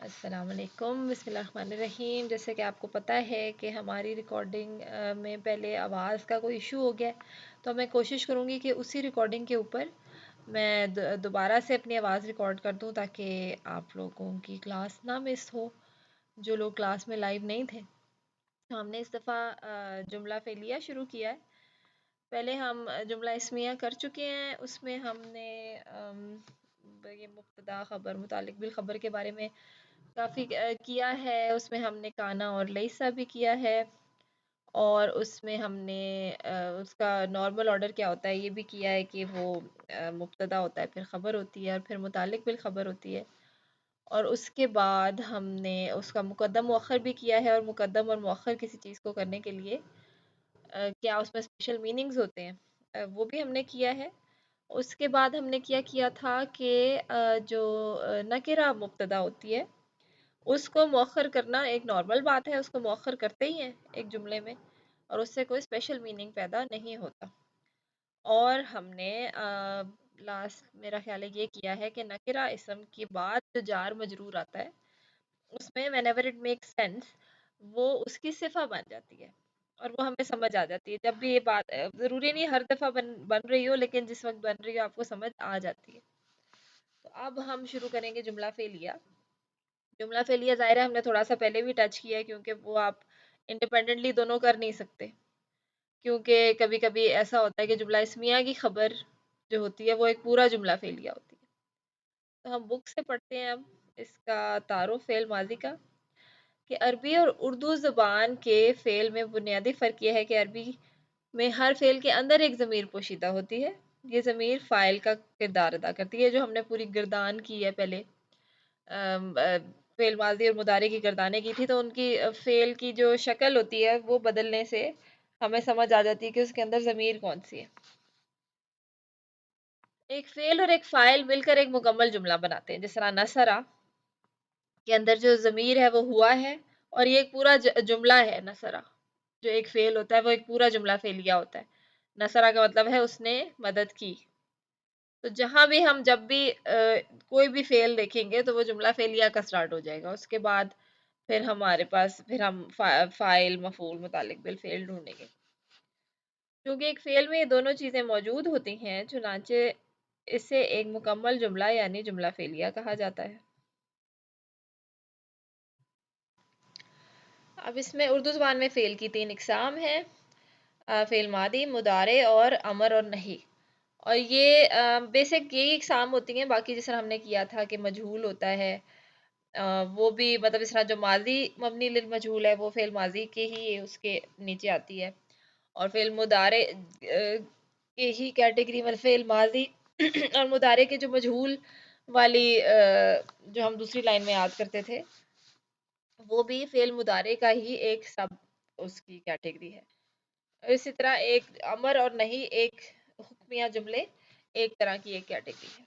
السلام علیکم، بسم اللہ الرحمن الرحیم۔ جیسے کہ آپ کو پتہ ہے کہ ہماری ریکارڈنگ میں پہلے آواز کا کوئی ایشو ہو گیا ہے، تو میں کوشش کروں گی کہ اسی ریکارڈنگ کے اوپر میں دوبارہ سے اپنی آواز ریکارڈ کر دوں تاکہ آپ لوگوں کی کلاس نہ مس ہو، جو لوگ کلاس میں لائیو نہیں تھے۔ ہم نے اس دفعہ جملہ فعلیہ شروع کیا ہے۔ پہلے ہم جملہ اسمیہ کر چکے ہیں، اس میں ہم نے یہ مبتدا خبر متعلق بالخبر کے بارے میں کافی کیا ہے۔ اس میں ہم نے کانا اور لیسا بھی کیا ہے، اور اس میں ہم نے اس کا نارمل آرڈر کیا ہوتا ہے یہ بھی کیا ہے کہ وہ مبتدا ہوتا ہے، پھر خبر ہوتی ہے، اور پھر متعلق بالخبر ہوتی ہے۔ اور اس کے بعد ہم نے اس کا مقدم مؤخر بھی کیا ہے، اور مقدم اور مؤخر کسی چیز کو کرنے کے لیے کیا اس میں اسپیشل میننگز ہوتے ہیں، وہ بھی ہم نے کیا ہے۔ اس کے بعد ہم نے کیا تھا کہ جو نکرہ مبتدا ہوتی ہے اس کو مؤخر کرنا ایک نارمل بات ہے، اس کو مؤخر کرتے ہی ہیں ایک جملے میں، اور اس سے کوئی اسپیشل میننگ پیدا نہیں ہوتا۔ اور ہم نے لاسٹ میرا خیال ہے یہ کیا ہے کہ نکرہ اسم کے بعد جو جار مجرور آتا ہے اس میں whenever it makes sense وہ اس کی صفہ بن جاتی ہے، اور وہ ہمیں سمجھ آ جاتی ہے۔ جب بھی یہ بات ضروری نہیں ہر دفعہ بن رہی ہو، لیکن جس وقت بن رہی ہو آپ کو سمجھ آ جاتی ہے۔ تو اب ہم شروع کریں گے جملہ فعلیہ۔ جملہ فعلیہ ظاہر ہے ہم نے تھوڑا سا پہلے بھی ٹچ کیا ہے، کیونکہ وہ آپ انڈیپینڈنٹلی دونوں کر نہیں سکتے، کیونکہ کبھی کبھی ایسا ہوتا ہے کہ جملہ اسمیہ کی خبر جو ہوتی ہے وہ ایک پورا جملہ فعلیہ ہوتی ہے۔ تو ہم بک سے پڑھتے ہیں اب اس کا تعارف فعل ماضی کا، کہ عربی اور اردو زبان کے فعل میں بنیادی فرق یہ ہے کہ عربی میں ہر فعل کے اندر ایک ضمیر پوشیدہ ہوتی ہے۔ یہ ضمیر فاعل کا کردار ادا کرتی ہے، جو ہم نے پوری گردان کی ہے پہلے، فعل ماضی اور مضارع کی گردانیں کی تھی، تو ان کی فعل کی جو شکل ہوتی ہے وہ بدلنے سے ہمیں سمجھ آ جاتی ہے کہ اس کے اندر ضمیر کون سی ہے۔ ایک فعل اور ایک فاعل مل کر ایک مکمل جملہ بناتے ہیں، جس طرح نصرہ کے اندر جو ضمیر ہے وہ ہوا ہے، اور یہ ایک پورا جملہ ہے۔ نصرہ جو ایک فعل ہوتا ہے وہ ایک پورا جملہ فعلیہ ہوتا ہے۔ نصرہ کا مطلب ہے اس نے مدد کی۔ تو جہاں بھی ہم جب بھی کوئی بھی فعل دیکھیں گے تو وہ جملہ فعلیہ کا سٹارٹ ہو جائے گا، اس کے بعد پھر ہمارے پاس پھر ہم فاعل مفعول متعلق بالفعل ڈھونڈیں گے۔ کیونکہ ایک فعل میں یہ دونوں چیزیں موجود ہوتی ہیں، چنانچہ اسے ایک مکمل جملہ یعنی جملہ فعلیہ کہا جاتا ہے۔ اب اس میں اردو زبان میں فعل کی 3 اقسام ہیں، فعل ماضی، مضارع اور امر اور نہی۔ اور یہ بیسک یہی اقسام ہوتی ہیں، باقی جس طرح ہم نے کیا تھا کہ مجہول ہوتا ہے، وہ بھی مطلب اس طرح جو ماضی مبنی للمجہول ہے وہ فعل ماضی کے ہی اس کے نیچے آتی ہے، اور فعل مضارع کے ہی کیٹیگری میں فعل ماضی اور مضارع کے جو مجہول والی جو ہم دوسری لائن میں یاد کرتے تھے وہ بھی فعل مضارع کا ہی ایک سب اس کی کیٹیگری ہے۔ اسی طرح ایک امر اور نہیں ایک حکمیہ جملے ایک طرح کی ایک کیٹیگری ہے۔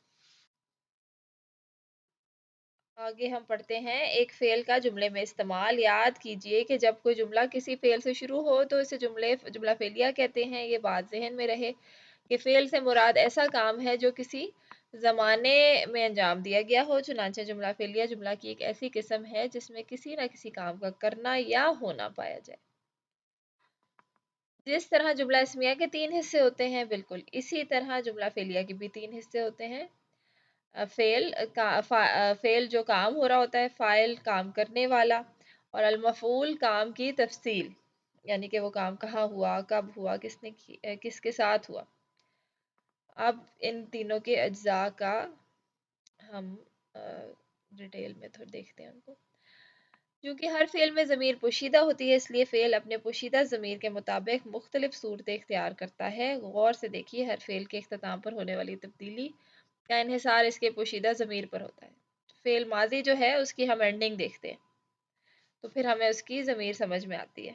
آگے ہم پڑھتے ہیں ایک فعل کا جملے میں استعمال۔ یاد کیجئے کہ جب کوئی جملہ کسی فعل سے شروع ہو تو اسے جملہ فعلیہ کہتے ہیں۔ یہ بات ذہن میں رہے کہ فعل سے مراد ایسا کام ہے جو کسی زمانے میں انجام دیا گیا ہو، چنانچہ جملہ فعلیہ جملہ کی ایک ایسی قسم ہے جس میں کسی نہ کسی کام کا کرنا یا ہونا پایا جائے۔ جس طرح جملہ اسمیہ کے 3 حصے ہوتے ہیں، بالکل اسی طرح جملہ فعلیہ کے بھی 3 حصے ہوتے ہیں۔ فعل جو کام ہو رہا ہوتا ہے، فاعل کام کرنے والا، اور المفعول کام کی تفصیل، یعنی کہ وہ کام کہاں ہوا، کب ہوا، کس کے ساتھ ہوا۔ اب ان تینوں کے اجزاء کا ہم ڈیٹیل میں تھوڑا دیکھتے ہیں ان کو۔ کیونکہ ہر فعل میں ضمیر پوشیدہ ہوتی ہے، اس لیے فعل اپنے پوشیدہ ضمیر کے مطابق مختلف صورتیں اختیار کرتا ہے۔ غور سے دیکھیے، ہر فعل کے اختتام پر ہونے والی تبدیلی کا انحصار اس کے پوشیدہ ضمیر پر ہوتا ہے۔ فعل ماضی جو ہے اس کی ہم اینڈنگ دیکھتے ہیں تو پھر ہمیں اس کی ضمیر سمجھ میں آتی ہے۔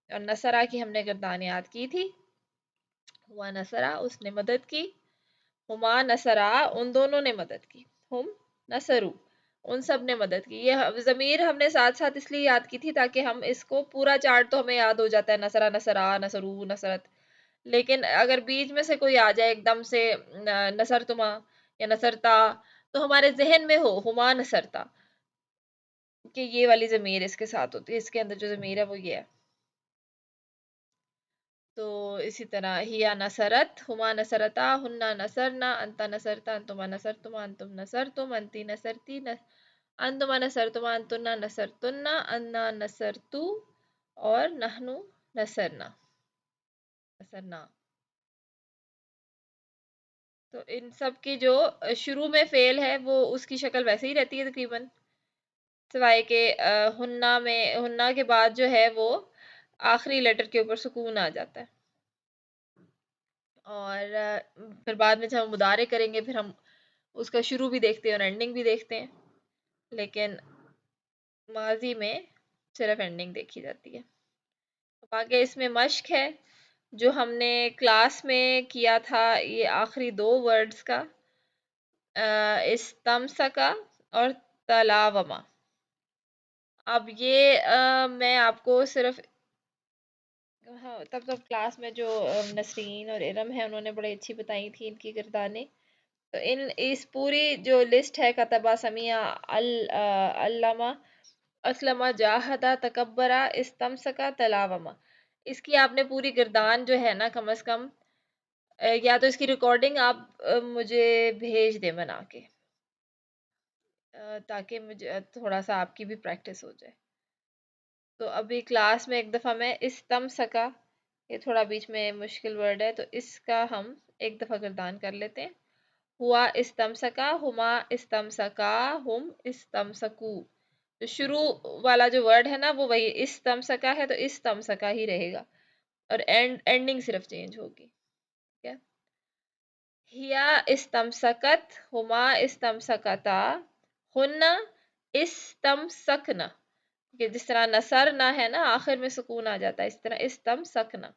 اور نصرہ کی ہم نے گردان یاد کی تھی، ہوا نصرہ اس نے مدد کی، ہما نصرہ ان دونوں نے مدد کی، ہم نصرو ان سب نے مدد کی۔ یہ ضمیر ہم نے ساتھ ساتھ اس لیے یاد کی تھی تاکہ ہم اس کو پورا چارٹ تو ہمیں یاد ہو جاتا ہے، نصرہ، نصرہ، نصرو، نصرت، لیکن اگر بیچ میں سے کوئی آ جائے ایک دم سے نصرتما یا نصرتا، تو ہمارے ذہن میں ہو ہما نصرتا، کہ یہ والی ضمیر اس کے ساتھ ہوتی ہے، اس کے اندر جو ضمیر ہے وہ یہ ہے. تو اسی طرح ہیا نصرت، ہما نصرتا، ہننا نصرنا، انتا نصرتا، انتما نصرتما، انتم نصرتم، انتی نصرتی، انتما نصرتما، انتنا نصرتنا، انا نصرتو، اور نحنو نصرنا. تو ان سب کی جو شروع میں فعل ہے وہ اس کی شکل ویسے ہی رہتی ہے تقریباً، سوائے کہ ہننا کے بعد جو ہے وہ آخری لیٹر کے اوپر سکون آ جاتا ہے. اور پھر بعد میں جب ہم مضارع کریں گے پھر ہم اس کا شروع بھی دیکھتے ہیں اور اینڈنگ بھی دیکھتے ہیں، لیکن ماضی میں صرف اینڈنگ دیکھی جاتی ہے. آگے اس میں مشق ہے جو ہم نے کلاس میں کیا تھا، یہ آخری 2 ورڈز کا، استمسکا اور تلاوما. اب یہ میں آپ کو صرف تب کلاس میں جو نسرین اور ارم ہے انہوں نے بڑی اچھی بتائی تھی ان کی گردانیں. تو اس پوری جو لسٹ ہے، کتبہ، سمیع، علامہ، اسلمہ، جاہدہ، تکبرہ، استمسکہ، تلاوما، اس کی آپ نے پوری گردان جو ہے نا کم از کم یا تو اس کی ریکارڈنگ آپ مجھے بھیج دیں بنا کے، تاکہ مجھے تھوڑا سا آپ کی بھی پریکٹس ہو جائے. تو ابھی کلاس میں ایک دفعہ میں استمسکا، یہ تھوڑا بیچ میں مشکل ورڈ ہے تو اس کا ہم ایک دفعہ گردان کر لیتے ہیں. ہوا استمسکا، ہما استمسکا، ہم استمسکو. تو شروع والا جو ورڈ ہے نا وہ وہی استمسکا ہے، تو استمسکا ہی رہے گا، اور اینڈنگ صرف چینج ہوگی. ٹھیک ہے. ہیا استمسکت، ہما استمسکتا، ہن استمسکنا. کہ جس طرح نصرنا ہے نا آخر میں سکون آ جاتا ہے، اس طرح استمسکنا.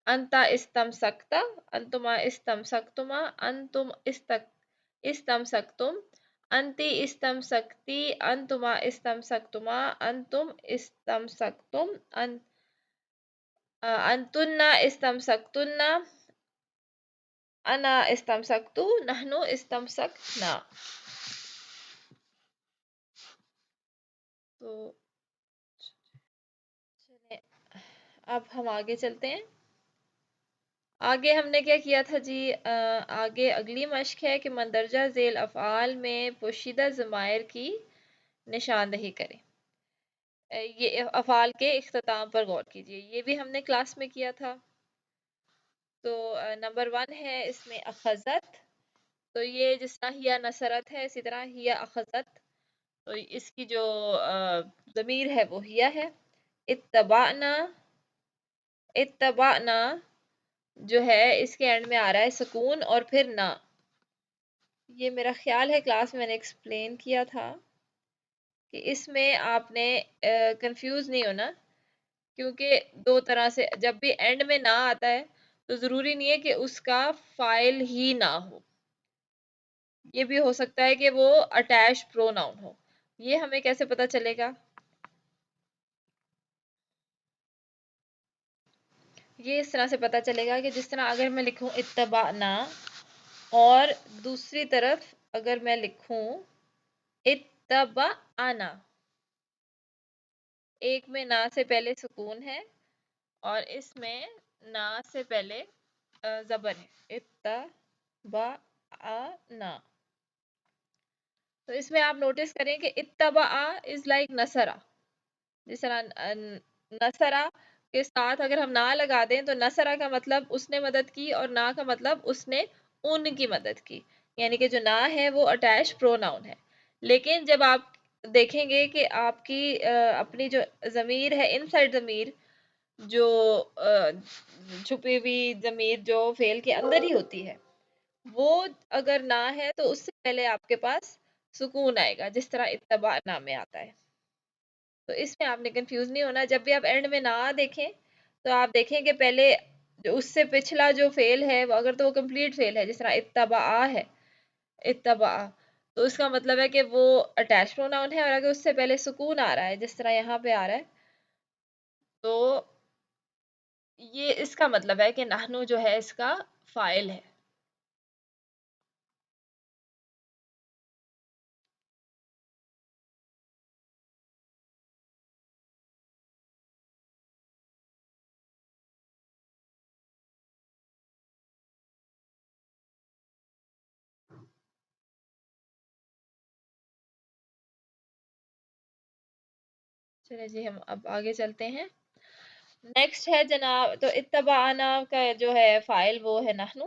انتا استمسکتا، انتما استمسکتما، انتم استمسکتم، انتی استمسکتی، انتما استمسکتما، انتم استمسکتم، انتنا استمسکتنا، انا استمسکتو، نحنو استمسکنا. تو چلیں اب ہم آگے چلتے ہیں. آگے ہم نے کیا کیا تھا جی، آگے اگلی مشق ہے کہ مندرجہ ذیل افعال میں پوشیدہ ضمائر کی نشاندہی کریں. یہ افعال کے اختتام پر غور کیجیے، یہ بھی ہم نے کلاس میں کیا تھا. تو نمبر 1 ہے اس میں اخذت. تو یہ جس طرح ہیا نصرت ہے اسی طرح ہیا اخذت، تو اس کی جو ضمیر ہے وہ ہیا ہے. اتبعنا، اتبعنا جو ہے اس کے اینڈ میں آ رہا ہے سکون اور پھر نہ. یہ میرا خیال ہے کلاس میں نے ایکسپلین کیا تھا کہ اس میں آپ نے کنفیوز نہیں ہونا، کیونکہ 2 طرح سے جب بھی اینڈ میں نہ آتا ہے تو ضروری نہیں ہے کہ اس کا فائل ہی نہ ہو، یہ بھی ہو سکتا ہے کہ وہ اٹیچ پروناؤن ہو. یہ ہمیں کیسے پتا چلے گا؟ یہ اس طرح سے پتا چلے گا کہ جس طرح اگر میں لکھوں اتبعنا اور دوسری طرف اگر میں لکھوں اتبعنا، ایک میں نا سے پہلے سکون ہے اور اس میں نا سے پہلے زبر ہے، اتبعنا. تو اس میں آپ نوٹس کریں کہ اتبع از لائک نصرہ. جس طرح نصرہ کے ساتھ اگر ہم نہ لگا دیں تو نصرہ کا مطلب اس نے مدد کی اور نہ کا مطلب اس نے ان کی مدد کی، یعنی کہ جو نہ ہے وہ اٹیچ پروناؤن ہے. لیکن جب آپ دیکھیں گے کہ آپ کی اپنی جو ضمیر ہے ان سائڈ ضمیر، جو چھپی ہوئی ضمیر جو فعل کے اندر ہی ہوتی ہے، وہ اگر نہ ہے تو اس سے پہلے آپ کے پاس سکون آئے گا، جس طرح اتبعنا میں آتا ہے. تو اس میں آپ نے کنفیوز نہیں ہونا. جب بھی آپ اینڈ میں نہ دیکھیں تو آپ دیکھیں کہ پہلے جو اس سے پچھلا جو فعل ہے وہ اگر تو وہ کمپلیٹ فعل ہے، جس طرح اتبع ہے، اتبع، تو اس کا مطلب ہے کہ وہ اٹیچ پروناؤن ہے. اور اگر اس سے پہلے سکون آ رہا ہے جس طرح یہاں پہ آ رہا ہے، تو یہ اس کا مطلب ہے کہ نحنو جو ہے اس کا فاعل ہے. چلے جی ہم اب آگے چلتے ہیں. نیکسٹ ہے جناب، تو اتبعنا کا جو ہے فائل وہ ہے نحنو.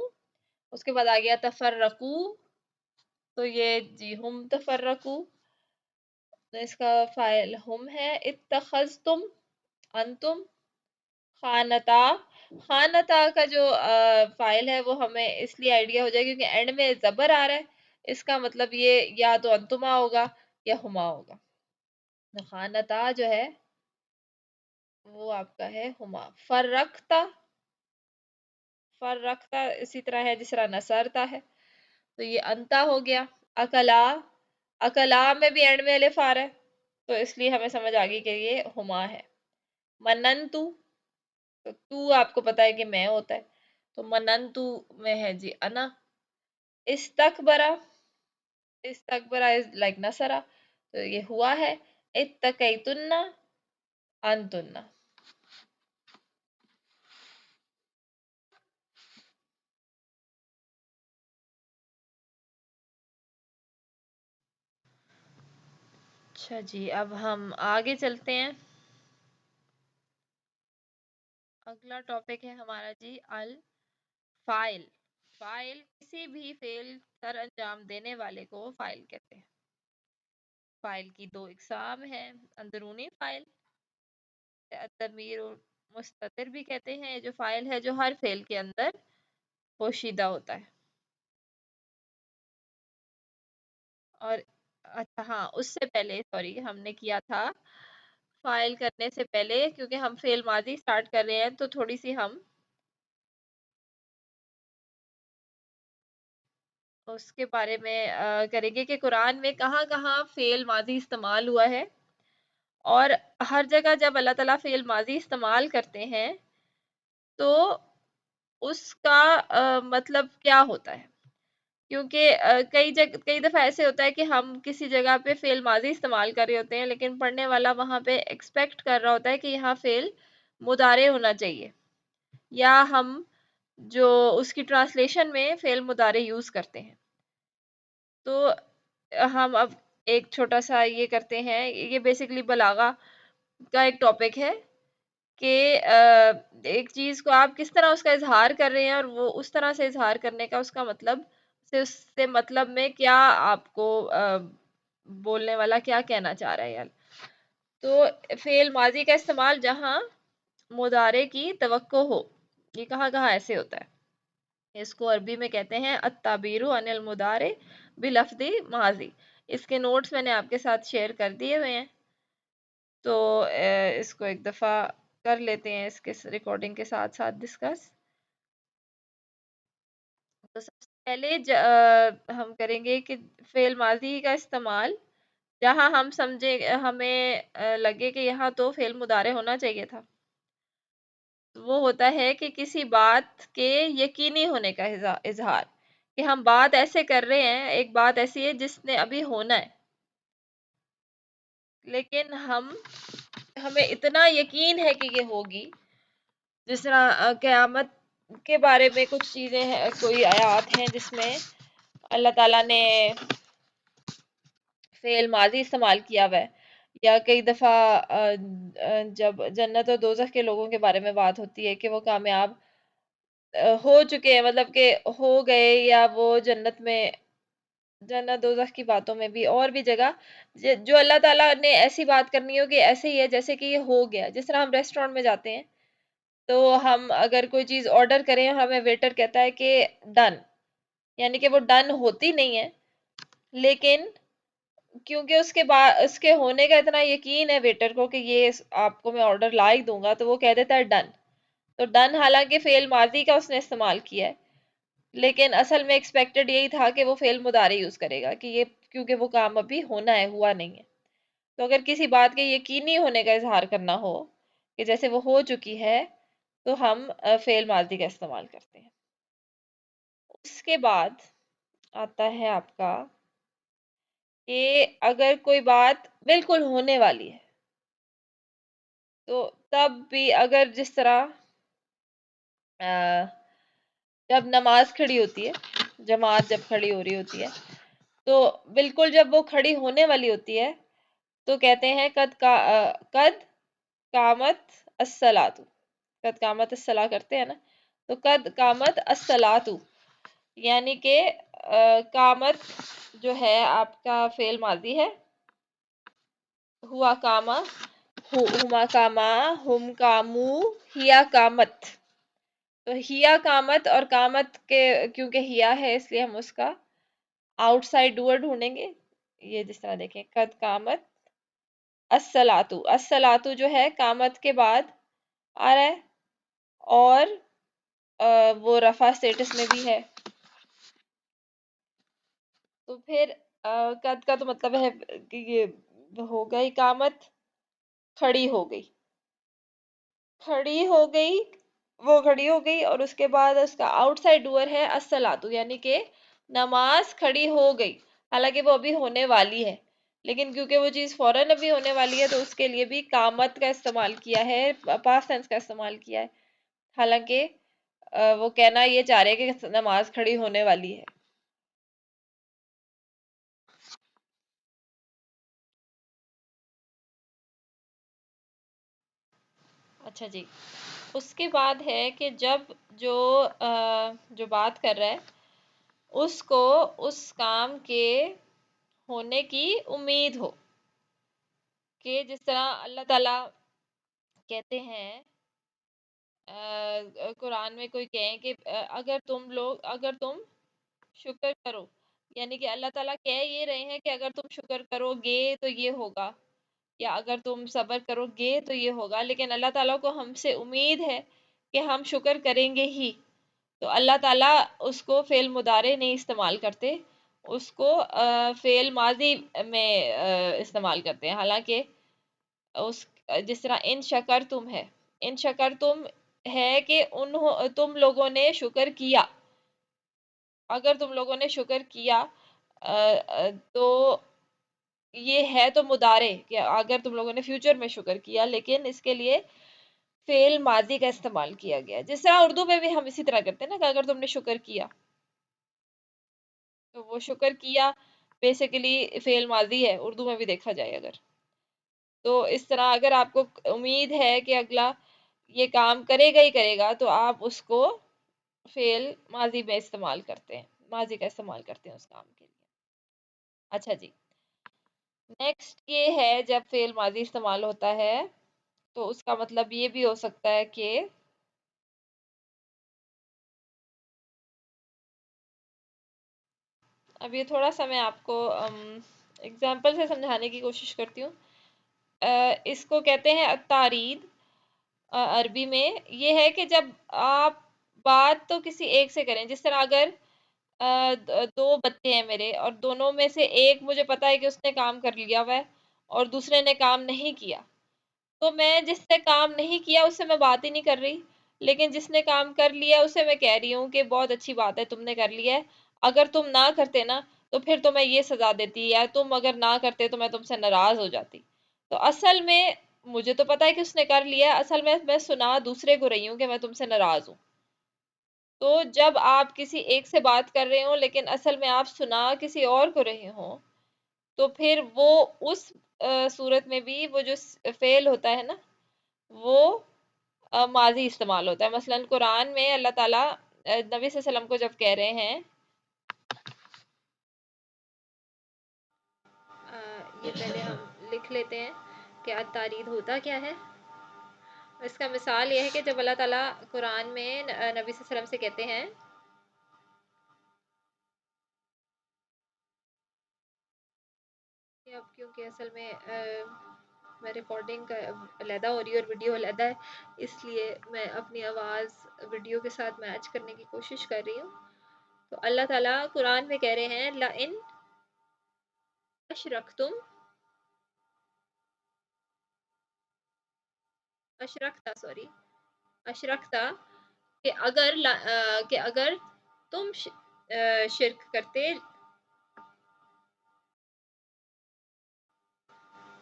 اس کے بعد آ گیا تفرقو، تو یہ جی ہم تفرقو، تو اس کا فائل ہم ہے. اتخذتم انتم. خانتا، خانتا کا جو فائل ہے وہ ہمیں اس لیے آئیڈیا ہو جائے کیونکہ اینڈ میں زبر آ رہا ہے، اس کا مطلب یہ یا تو انتما ہوگا یا ہما ہوگا. خانتا جو ہے وہ آپ کا ہے ہما. فرقتا، فرقتا اسی طرح ہے جس طرح نصرتا ہے، تو یہ انتا ہو گیا. اکلا، اکلا میں بھی اینڈ میں الف آ رہا ہے، تو اس لیے ہمیں سمجھ آ گئی کہ یہ ہما ہے. مننتو، تو آپ کو پتا ہے کہ میں ہوتا ہے، تو مننتو میں ہے جی انا. استکبرا، استکبرا از لائک نصرا، تو یہ ہوا ہے. اتقیتن انتن. اچھا جی اب ہم آگے چلتے ہیں. اگلا ٹاپک ہے ہمارا جی الفائل. فائل کسی بھی فعل سر انجام دینے والے کو فائل کہتے ہیں. فائل کی دو اقسام ہیں، اندرونی فائل، ضمیر مستتر بھی کہتے ہیں، جو فائل ہے جو ہر فعل کے اندر پوشیدہ ہوتا ہے. اور اچھا ہاں اس سے پہلے سوری ہم نے کیا تھا فائل کرنے سے پہلے، کیونکہ ہم فعل ماضی سٹارٹ کر رہے ہیں تو تھوڑی سی ہم اس کے بارے میں کریں گے کہ قرآن میں کہاں کہاں فعل ماضی استعمال ہوا ہے، اور ہر جگہ جب اللہ تعالیٰ فعل ماضی استعمال کرتے ہیں تو اس کا مطلب کیا ہوتا ہے. کیونکہ کئی دفعہ ایسے ہوتا ہے کہ ہم کسی جگہ پہ فعل ماضی استعمال کر رہے ہوتے ہیں لیکن پڑھنے والا وہاں پہ ایکسپیکٹ کر رہا ہوتا ہے کہ یہاں فعل مضارع ہونا چاہیے، یا ہم جو اس کی ٹرانسلیشن میں فعل مضارع یوز کرتے ہیں. تو ہم اب ایک چھوٹا سا یہ کرتے ہیں، یہ بیسیکلی بلاغہ کا ایک ٹاپک ہے کہ ایک چیز کو آپ کس طرح اس کا اظہار کر رہے ہیں، اور وہ اس طرح سے اظہار کرنے کا اس کا مطلب اس سے مطلب میں کیا آپ کو بولنے والا کیا کہنا چاہ رہا ہے یار. تو فعل ماضی کا استعمال جہاں مضارع کی توقع ہو، یہ کہاں کہاں ایسے ہوتا ہے. اس کو عربی میں کہتے ہیں التعبیر عن المضارع بلفظ ماضی. اس کے نوٹس میں نے آپ کے ساتھ شیئر کر دیے ہوئے ہیں، تو اس کو ایک دفعہ کر لیتے ہیں اس کے ریکارڈنگ کے ساتھ ساتھ ڈسکس. تو سب سے پہلے ہم کریں گے کہ فعل ماضی کا استعمال جہاں ہم سمجھے ہمیں لگے کہ یہاں تو فعل مضارع ہونا چاہیے تھا، وہ ہوتا ہے کہ کسی بات کے یقینی ہونے کا اظہار، کہ ہم بات ایسے کر رہے ہیں، ایک بات ایسی ہے جس نے ابھی ہونا ہے لیکن ہمیں اتنا یقین ہے کہ یہ ہوگی. جس طرح قیامت کے بارے میں کچھ چیزیں ہیں، کوئی آیات ہیں جس میں اللہ تعالیٰ نے فعل ماضی استعمال کیا ہوا ہے، یا کئی دفعہ جب جنت اور دوزخ کے لوگوں کے بارے میں بات ہوتی ہے کہ وہ کامیاب ہو چکے ہیں، مطلب کہ ہو گئے، یا وہ جنت میں، جنت دوزخ کی باتوں میں بھی اور بھی جگہ جو اللہ تعالیٰ نے ایسی بات کرنی ہو کہ ایسے ہی ہے جیسے کہ یہ ہو گیا. جس طرح ہم ریسٹورینٹ میں جاتے ہیں تو ہم اگر کوئی چیز آرڈر کریں اور ہمیں ویٹر کہتا ہے کہ ڈن، یعنی کہ وہ ڈن ہوتی نہیں ہے، لیکن کیونکہ اس کے بعد اس کے ہونے کا اتنا یقین ہے ویٹر کو کہ یہ آپ کو میں آرڈر لا ہی دوں گا، تو وہ کہہ دیتا ہے ڈن. تو ڈن حالانکہ فعل ماضی کا اس نے استعمال کیا ہے، لیکن اصل میں ایکسپیکٹڈ یہی تھا کہ وہ فعل مضارع یوز کرے گا، کہ یہ کیونکہ وہ کام ابھی ہونا ہے، ہوا نہیں ہے. تو اگر کسی بات کے یقینی ہونے کا اظہار کرنا ہو کہ جیسے وہ ہو چکی ہے، تو ہم فعل ماضی کا استعمال کرتے ہیں. اس کے بعد آتا ہے آپ کا کہ اگر کوئی بات بالکل ہونے والی ہے تو تب بھی اگر جس طرح جب نماز کھڑی ہوتی ہے، جماعت جب کھڑی ہو رہی ہوتی ہے، تو بالکل جب وہ کھڑی ہونے والی ہوتی ہے تو کہتے ہیں قد قامت الصلاۃ، قد قامت الصلاۃ کرتے ہیں نا، تو قد قامت الصلاۃ یعنی کہ قامت جو ہے آپ کا فعل ماضی ہے، ہوا کاما، ہما کاما، ہم کامو، ہیا کامت، تو ہیا کامت اور کامت کے کیونکہ ہیا ہے اس لیے ہم اس کا آؤٹ سائڈ ڈوور ڈھونڈیں گے. یہ جس طرح دیکھیں قد قامت الصلاۃ، الصلاۃ جو ہے قامت کے بعد آ رہا ہے اور وہ رفع اسٹیٹس میں بھی ہے. تو پھر قد کا تو مطلب ہے کہ یہ ہو گئی، قامت کھڑی ہو گئی، کھڑی ہو گئی، وہ کھڑی ہو گئی، اور اس کے بعد اس کا آؤٹ سائڈ ڈوور ہے الصلاۃ یعنی کہ نماز کھڑی ہو گئی، حالانکہ وہ ابھی ہونے والی ہے، لیکن کیونکہ وہ چیز فوراً ابھی ہونے والی ہے تو اس کے لیے بھی قامت کا استعمال کیا ہے، پاسٹ ٹینس کا استعمال کیا ہے، حالانکہ وہ کہنا یہ چاہ رہے ہیں کہ نماز کھڑی ہونے والی ہے. اچھا جی، اس کے بعد ہے کہ جب جو بات کر رہا ہے اس کو اس کام کے ہونے کی امید ہو، کہ جس طرح اللہ تعالیٰ کہتے ہیں قرآن میں کوئی کہیں کہ اگر تم شکر کرو، یعنی کہ اللہ تعالیٰ کہہ یہ رہے ہیں کہ اگر تم شکر کرو گے تو یہ ہوگا، یا اگر تم صبر کرو گے تو یہ ہوگا، لیکن اللہ تعالیٰ کو ہم سے امید ہے کہ ہم شکر کریں گے ہی، تو اللہ تعالیٰ اس کو فعل مضارع نہیں استعمال کرتے، اس کو فعل ماضی میں استعمال کرتے ہیں، حالانکہ اس جس طرح ان شکر تم ہے، ان شکر تم ہے کہ تم لوگوں نے شکر کیا، اگر تم لوگوں نے شکر کیا تو یہ ہے تو مضارع کہ اگر تم لوگوں نے فیوچر میں شکر کیا، لیکن اس کے لیے فعل ماضی کا استعمال کیا گیا، جس طرح اردو میں بھی ہم اسی طرح کرتے ہیں نا کہ اگر تم نے شکر کیا، تو وہ شکر کیا بیسیکلی فعل ماضی ہے اردو میں بھی دیکھا جائے اگر، تو اس طرح اگر آپ کو امید ہے کہ اگلا یہ کام کرے گا ہی کرے گا تو آپ اس کو فعل ماضی میں استعمال کرتے ہیں، ماضی کا استعمال کرتے ہیں اس کام کے لیے. اچھا جی، نیکسٹ یہ ہے جب فعل ماضی استعمال ہوتا ہے تو اس کا مطلب یہ بھی ہو سکتا ہے کہ اب یہ تھوڑا سا میں آپ کو اگزامپل سے سمجھانے کی کوشش کرتی ہوں. اس کو کہتے ہیں التعرید عربی میں. یہ ہے کہ جب آپ بات تو کسی ایک سے کریں، جس طرح اگر دو بچے ہیں میرے اور دونوں میں سے ایک مجھے پتا ہے کہ اس نے کام کر لیا ہوا ہے اور دوسرے نے کام نہیں کیا، تو میں جس نے کام نہیں کیا اس سے میں بات ہی نہیں کر رہی، لیکن جس نے کام کر لیا اسے میں کہہ رہی ہوں کہ بہت اچھی بات ہے تم نے کر لیا ہے، اگر تم نہ کرتے نا تو پھر تمہیں یہ سزا دیتی، یا تم اگر نہ کرتے تو میں تم سے ناراض ہو جاتی. تو اصل میں مجھے تو پتا ہے کہ اس نے کر لیا ہے، اصل میں سنا دوسرے کو رہی ہوں کہ میں تم سے ناراض ہوں. تو جب آپ کسی ایک سے بات کر رہے ہوں لیکن اصل میں آپ سنا کسی اور کو رہے ہوں، تو پھر وہ اس صورت میں بھی وہ جو فعل ہوتا ہے نا وہ ماضی استعمال ہوتا ہے. مثلا قرآن میں اللہ تعالیٰ نبی صلی اللہ علیہ وسلم کو جب کہہ رہے ہیں یہ پہلے ہم لکھ لیتے ہیں کہ التعرید ہوتا کیا ہے. اس کا مثال یہ ہے کہ جب اللہ تعالیٰ قرآن میں نبی صلی اللہ علیہ وسلم سے کہتے ہیں کہ اب کیونکہ اصل میں ریکارڈنگ کا علیحدہ ہو رہی ہے اور ویڈیو علیحدہ ہے، اس لیے میں اپنی آواز ویڈیو کے ساتھ میچ کرنے کی کوشش کر رہی ہوں. تو اللہ تعالیٰ قرآن میں کہہ رہے ہیں لَإِنْ أَشْرَكْتُمْ اشرکتا کہ اگر تم شرک کرتے.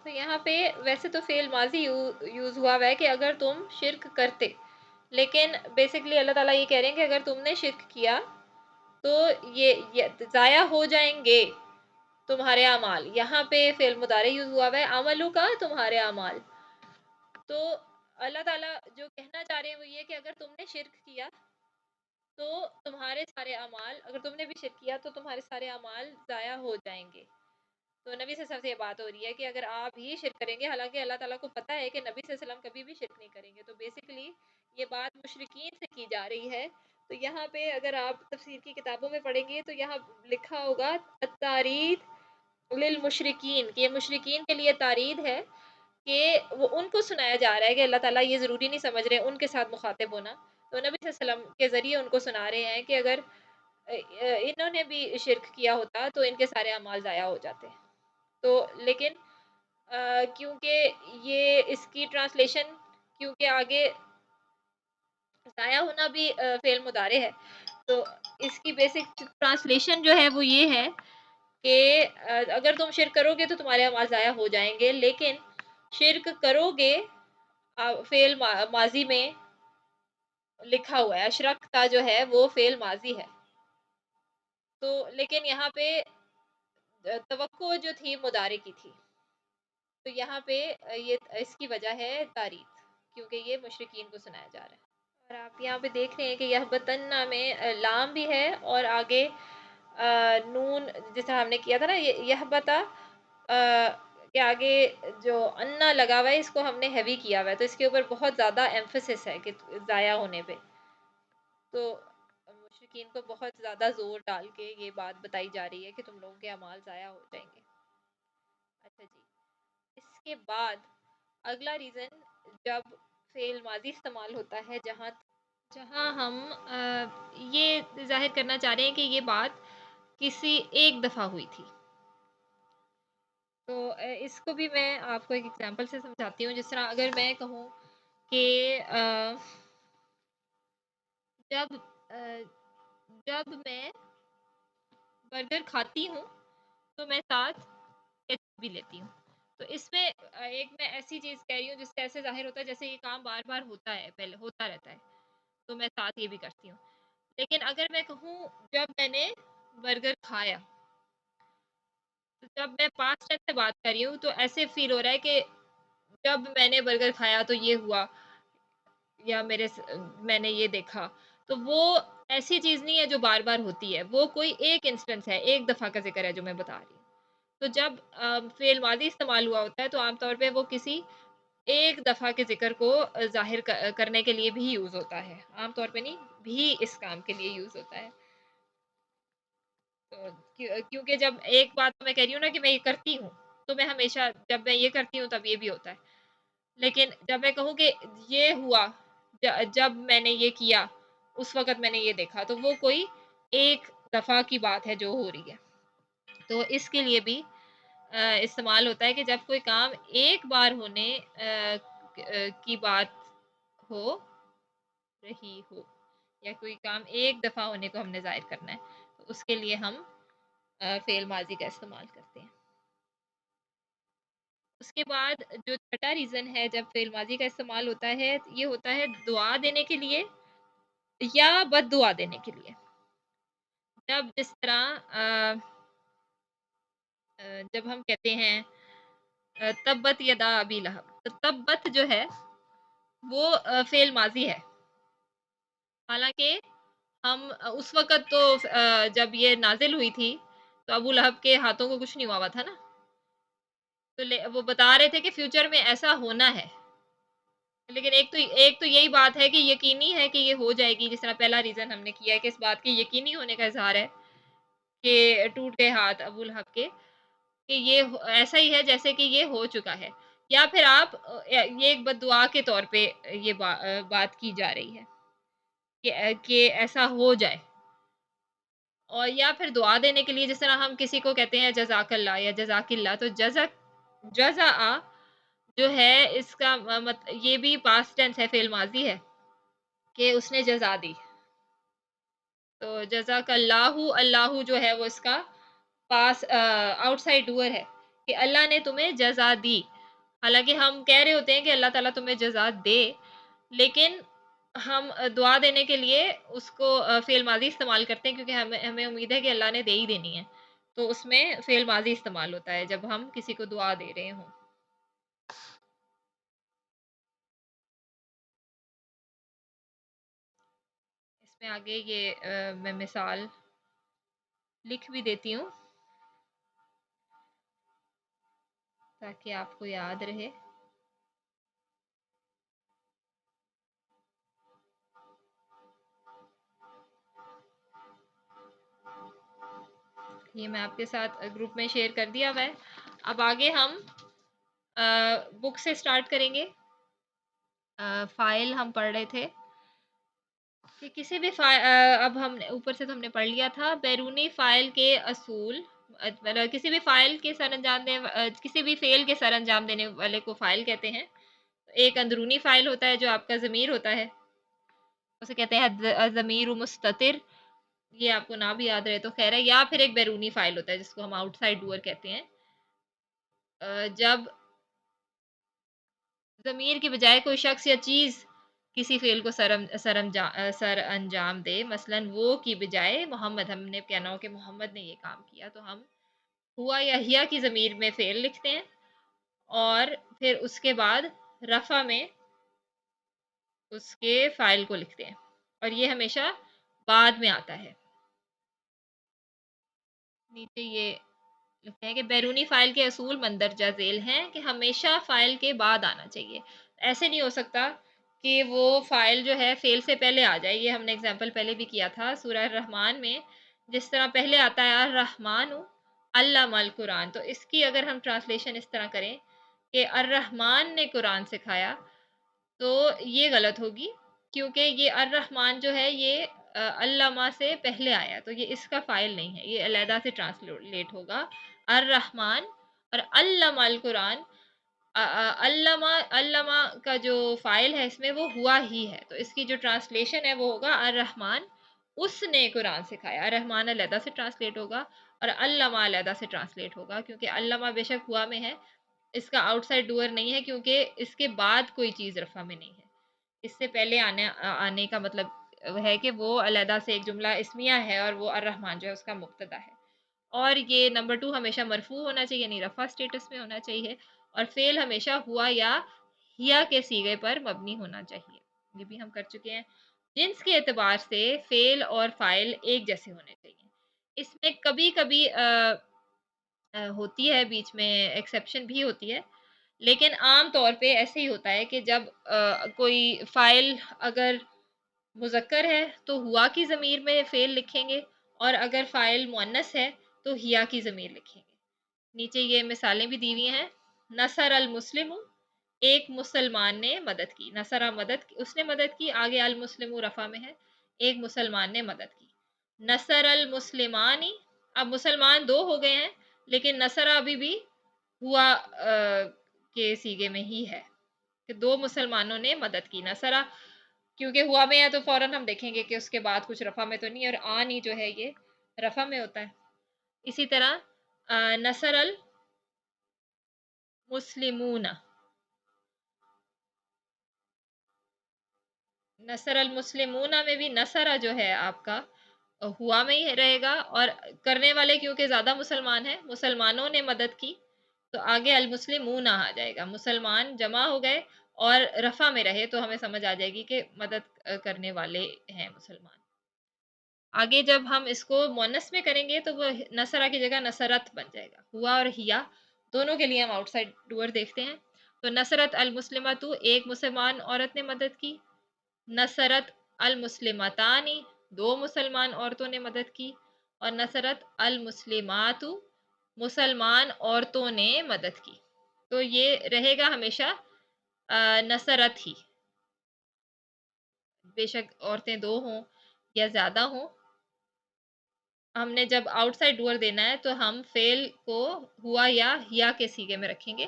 تو یہاں پہ ویسے تو فعل ماضی یوز ہوا ہے کہ اگر تم شرک کرتے، لیکن بیسکلی اللہ تعالیٰ یہ کہہ رہے ہیں کہ اگر تم نے شرک کیا تو یہ ضائع ہو جائیں گے. تمہارے اعمال، یہاں پہ فعل مضارع یوز ہوا ہوا ہے عملو کا، تمہارے اعمال. تو اللہ تعالیٰ جو کہنا چاہ رہے ہیں وہ یہ کہ اگر تم نے شرک کیا تو تمہارے سارے اعمال، اگر تم نے بھی شرک کیا تو تمہارے سارے اعمال ضائع ہو جائیں گے. تو نبی صلی اللہ علیہ وسلم سے یہ بات ہو رہی ہے کہ اگر آپ ہی شرک کریں گے، حالانکہ اللہ تعالیٰ کو پتہ ہے کہ نبی صلی اللہ علیہ وسلم کبھی بھی شرک نہیں کریں گے، تو بیسیکلی یہ بات مشرکین سے کی جا رہی ہے. تو یہاں پہ اگر آپ تفسیر کی کتابوں میں پڑھیں گے تو یہاں لکھا ہوگا التارید للمشرکین، کہ یہ مشرکین کے لیے تارید ہے، کہ وہ ان کو سنایا جا رہا ہے کہ اللہ تعالیٰ یہ ضروری نہیں سمجھ رہے ان کے ساتھ مخاطب ہونا. تو نبی صلی اللہ علیہ وسلم کے ذریعے ان کو سنا رہے ہیں کہ اگر انہوں نے بھی شرک کیا ہوتا تو ان کے سارے اعمال ضائع ہو جاتے. تو لیکن کیونکہ یہ اس کی ٹرانسلیشن، کیونکہ آگے ضائع ہونا بھی فعل مضارع ہے، تو اس کی بیسک ٹرانسلیشن جو ہے وہ یہ ہے کہ اگر تم شرک کرو گے تو تمہارے اعمال ضائع ہو جائیں گے، لیکن شرک کرو گے فعل ماضی میں لکھا ہوا ہے، اشرکتا جو ہے وہ فعل ماضی ہے. تو لیکن یہاں پہ توقع جو تھی مضارع کی تھی، تو یہاں پہ یہ اس کی وجہ ہے تاریخ، کیونکہ یہ مشرکین کو سنایا جا رہا ہے. اور آپ یہاں پہ دیکھ رہے ہیں کہ یہ بتنا میں لام بھی ہے اور آگے نون، جس طرح ہم نے کیا تھا نا یہ بتا کہ آگے جو انا لگا ہوا ہے اس کو ہم نے ہیوی کیا ہوا ہے، تو اس کے اوپر بہت زیادہ ایمفسس ہے کہ ضائع ہونے پہ. تو مشرکین کو بہت زیادہ زور ڈال کے یہ بات بتائی جا رہی ہے کہ تم لوگوں کے اعمال ضائع ہو جائیں گے. اچھا جی، اس کے بعد اگلا ریزن جب فعل ماضی استعمال ہوتا ہے جہاں ہم یہ ظاہر کرنا چاہ رہے ہیں کہ یہ بات کسی ایک دفعہ ہوئی تھی. تو اس کو بھی میں آپ کو ایک ایگزامپل سے سمجھاتی ہوں. جس طرح اگر میں کہوں کہ جب میں برگر کھاتی ہوں تو میں ساتھ کیچپ بھی لیتی ہوں. تو اس میں ایک میں ایسی چیز کہہ رہی ہوں جس سے ایسے ظاہر ہوتا ہے جیسے یہ کام بار بار ہوتا ہے، پہلے ہوتا رہتا ہے، تو میں ساتھ یہ بھی کرتی ہوں. لیکن اگر میں کہوں جب میں نے برگر کھایا، تو جب میں پاسٹ ٹینس سے بات کر رہی ہوں تو ایسے فیل ہو رہا ہے کہ جب میں نے برگر کھایا تو یہ ہوا، یا میں نے یہ دیکھا. تو وہ ایسی چیز نہیں ہے جو بار بار ہوتی ہے، وہ کوئی ایک انسٹنس ہے، ایک دفعہ کا ذکر ہے جو میں بتا رہی ہوں. تو جب فعل ماضی استعمال ہوا ہوتا ہے تو عام طور پہ وہ کسی ایک دفعہ کے ذکر کو ظاہر کرنے کے لیے بھی یوز ہوتا ہے، عام طور پہ نہیں، بھی اس کام کے لیے یوز ہوتا ہے. کیونکہ جب ایک بات میں کہہ رہی ہوں نا کہ میں یہ کرتی ہوں، تو میں ہمیشہ جب میں یہ کرتی ہوں تب یہ بھی ہوتا ہے. لیکن جب میں کہوں کہ یہ ہوا جب میں نے یہ کیا، اس وقت میں نے یہ دیکھا، تو وہ کوئی ایک دفعہ کی بات ہے جو ہو رہی ہے. تو اس کے لیے بھی استعمال ہوتا ہے کہ جب کوئی کام ایک بار ہونے کی بات ہو رہی ہو، یا کوئی کام ایک دفعہ ہونے کو ہم نے ظاہر کرنا ہے، تو اس کے لیے ہم فعل ماضی کا استعمال کرتے ہیں. اس کے بعد جو چھٹا ریزن ہے جب فعل ماضی کا استعمال ہوتا ہے، یہ ہوتا ہے دعا دینے کے لیے یا بد دعا دینے کے لیے. جس طرح جب ہم کہتے ہیں تبت یدا ابی لہب، تو تبت جو ہے وہ فعل ماضی ہے، حالانکہ ہم اس وقت تو جب یہ نازل ہوئی تھی تو ابو لہب کے ہاتھوں کو کچھ نہیں ہوا تھا نا، تو وہ بتا رہے تھے کہ فیوچر میں ایسا ہونا ہے. لیکن ایک تو یہی بات ہے کہ یقینی ہے کہ یہ ہو جائے گی، جس طرح پہلا ریزن ہم نے کیا ہے کہ اس بات کے یقینی ہونے کا اظہار ہے کہ ٹوٹ گئے ہاتھ ابو لہب کے، کہ یہ ایسا ہی ہے جیسے کہ یہ ہو چکا ہے. یا پھر آپ یہ ایک بد دعا کے طور پہ یہ بات کی جا رہی ہے کہ ایسا ہو جائے. اور یا پھر دعا دینے کے لیے، جس طرح ہم کسی کو کہتے ہیں جزاک اللہ یا جزاک اللہ، تو جزا جو ہے اس کا یہ بھی پاسٹ ٹینس ہے، فعل ماضی ہے کہ اس نے جزا دی. تو جزاک اللہ، اللہ جو ہے وہ اس کا پاس آؤٹ سائڈ ڈوئر ہے کہ اللہ نے تمہیں جزا دی. حالانکہ ہم کہہ رہے ہوتے ہیں کہ اللہ تعالیٰ تمہیں جزا دے، لیکن ہم دعا دینے کے لیے اس کو فعل ماضی استعمال کرتے ہیں کیونکہ ہمیں امید ہے کہ اللہ نے دے ہی دینی ہے. تو اس میں فعل ماضی استعمال ہوتا ہے جب ہم کسی کو دعا دے رہے ہوں۔ اس میں آگے یہ میں مثال لکھ بھی دیتی ہوں تاکہ آپ کو یاد رہے۔ یہ میں آپ کے ساتھ گروپ میں شیئر کر دیا ہوا ہے۔ اب آگے ہم بک سے سٹارٹ کریں گے۔ فائل ہم پڑھ رہے تھے کہ کسی بھی اب ہم نے اوپر سے تو ہم نے پڑھ لیا تھا بیرونی فائل کے اصول، مطلب کسی بھی فائل کے سر انجام کسی بھی فعل کے سر انجام دینے والے کو فائل کہتے ہیں۔ ایک اندرونی فائل ہوتا ہے جو آپ کا ضمیر ہوتا ہے، اسے کہتے ہیں ضمیر مستتر، یہ آپ کو نہ بھی یاد رہے تو خیر ہے۔ یا پھر ایک بیرونی فائل ہوتا ہے جس کو ہم آؤٹ سائڈ ڈوئر کہتے ہیں۔ جب ضمیر کی بجائے کوئی شخص یا چیز کسی فعل کو سر انجام دے، مثلا وہ کی بجائے محمد، ہم نے کہنا ہو کہ محمد نے یہ کام کیا، تو ہم ہوا یا ہیا کی ضمیر میں فعل لکھتے ہیں اور پھر اس کے بعد رفع میں اس کے فائل کو لکھتے ہیں، اور یہ ہمیشہ بعد میں آتا ہے۔ نیچے یہ لکھتے ہیں کہ بیرونی فائل کے اصول مندرجہ ذیل ہیں کہ ہمیشہ فائل کے بعد آنا چاہیے۔ ایسے نہیں ہو سکتا کہ وہ فائل جو ہے فعل سے پہلے آ جائے۔ یہ ہم نے اگزامپل پہلے بھی کیا تھا سورہ الرحمن میں، جس طرح پہلے آتا ہے الرحمن علم القرآن، تو اس کی اگر ہم ٹرانسلیشن اس طرح کریں کہ الرحمن نے قرآن سکھایا، تو یہ غلط ہوگی، کیونکہ یہ الرحمن جو ہے یہ علامہ سے پہلے آیا، تو یہ اس کا فائل نہیں ہے، یہ علیحدہ سے ٹرانسلیٹ ہوگا الرحمن۔ اور علامہ القرآن، علامہ کا جو فائل ہے اس میں وہ ہوا ہی ہے، تو اس کی جو ٹرانسلیشن ہے وہ ہوگا الرحمن اس نے قرآن سکھایا۔ الرحمن علیحدہ سے ٹرانسلیٹ ہوگا اور علامہ علیحدہ سے ٹرانسلیٹ ہوگا، کیونکہ علامہ بے شک ہوا میں ہے، اس کا آؤٹ سائڈ ڈوئر نہیں ہے، کیونکہ اس کے بعد کوئی چیز رفع میں نہیں ہے۔ اس سے پہلے آنے کا مطلب ہے کہ وہ علیحدہ سے ایک جملہ اسمیہ ہے اور وہ الرحمن جو ہے اس کا مبتدا ہے۔ اور یہ نمبر 2 ہمیشہ مرفوع ہونا چاہیے، یعنی رفع سٹیٹس میں ہونا چاہیے، اور فعل ہمیشہ ہوا یا ہیا کے صیغے پر مبنی ہونا چاہیے۔ یہ بھی ہم کر چکے ہیں۔ جنس کے اعتبار سے فعل اور فاعل ایک جیسے ہونے چاہیے۔ اس میں کبھی کبھی ہوتی ہے، بیچ میں ایکسیپشن بھی ہوتی ہے، لیکن عام طور پہ ایسے ہی ہوتا ہے کہ جب کوئی فائل اگر مذکر ہے تو ہوا کی ضمیر میں فعل لکھیں گے، اور اگر فائل مؤنث ہے تو ہیا کی ضمیر لکھیں گے۔ نیچے یہ مثالیں بھی دی ہوئی ہیں۔ نصر المسلم، ایک مسلمان نے مدد کی، نصرہ مدد کی، اس نے مدد کی، آگے المسلم رفع میں ہے، ایک مسلمان نے مدد کی۔ نصر المسلمانی، اب مسلمان 2 ہو گئے ہیں، لیکن نصرہ ابھی بھی ہوا کے صیغے میں ہی ہے کہ 2 مسلمانوں نے مدد کی۔ نصرہ کیونکہ ہوا میں ہے تو فوراً ہم دیکھیں گے کہ اس کے بعد کچھ رفع میں تو نہیں، اور آنی جو ہے یہ رفع میں ہوتا ہے۔ اسی طرح نصر المسلمون، نصر المسلمون میں بھی نصرہ جو ہے آپ کا ہوا میں ہی رہے گا، اور کرنے والے کیونکہ زیادہ مسلمان ہیں، مسلمانوں نے مدد کی، تو آگے المسلمون آ جائے گا، مسلمان جمع ہو گئے اور رفع میں رہے تو ہمیں سمجھ آ جائے گی کہ مدد کرنے والے ہیں مسلمان۔ آگے جب ہم اس کو مؤنث میں کریں گے تو وہ نصرہ کی جگہ نصرت بن جائے گا۔ ہوا اور ہیا دونوں کے لیے ہم آؤٹ سائڈ ڈوئر دیکھتے ہیں، تو نصرت المسلمۃ، ایک مسلمان عورت نے مدد کی۔ نصرت المسلمتانی، 2 مسلمان عورتوں نے مدد کی۔ اور نصرت المسلمات، مسلمان عورتوں نے مدد کی، تو یہ رہے گا ہمیشہ نصرت ہی، بے شک عورتیں 2 ہوں یا زیادہ ہوں۔ ہم نے جب آؤٹ سائڈ ڈوئر دینا ہے تو ہم فعل کو ہوا یا ہیا کے صیغے میں رکھیں گے،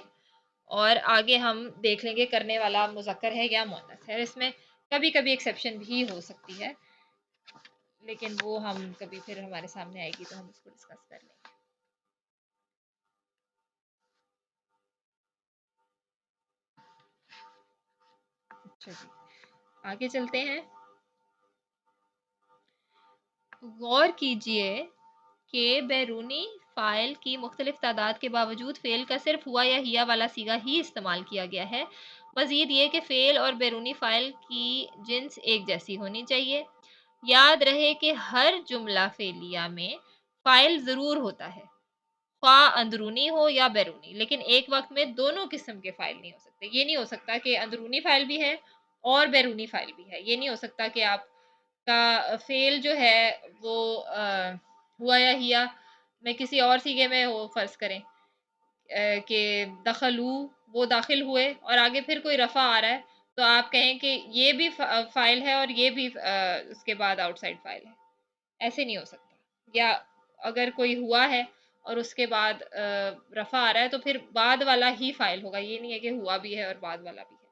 اور آگے ہم دیکھ لیں گے کرنے والا مذکر ہے یا مؤنث ہے۔ اس میں کبھی کبھی ایکسیپشن بھی ہو سکتی ہے، لیکن وہ ہم کبھی پھر ہمارے سامنے آئے گی تو ہم اس کو ڈسکس کر لیں گے۔ اچھا جی، آگے چلتے ہیں۔ غور کیجئے کہ بیرونی فائل کی مختلف تعداد کے باوجود فعل کا صرف ہوا یا ہیا والا صیغہ ہی استعمال کیا گیا ہے۔ مزید یہ کہ فعل اور بیرونی فائل کی جنس ایک جیسی ہونی چاہیے۔ یاد رہے کہ ہر جملہ فعلیہ میں فائل ضرور ہوتا ہے، خواہ اندرونی ہو یا بیرونی، لیکن ایک وقت میں دونوں قسم کے فائل نہیں ہو سکتے۔ یہ نہیں ہو سکتا کہ اندرونی فائل بھی ہے اور بیرونی فائل بھی ہے۔ یہ نہیں ہو سکتا کہ آپ کا فعل جو ہے وہ ہوا یا ہیا میں کسی اور سیغے میں ہو، فرض کریں کہ دخلو، وہ داخل ہوئے، اور آگے پھر کوئی رفع آ رہا ہے تو آپ کہیں کہ یہ بھی فائل ہے اور یہ بھی اس کے بعد آؤٹ سائڈ فائل ہے۔ ایسے نہیں ہو سکتا۔ یا اگر کوئی ہوا ہے اور اس کے بعد رفع آ رہا ہے تو پھر بعد والا ہی فائل ہوگا۔ یہ نہیں ہے کہ ہوا بھی ہے اور بعد والا بھی ہے،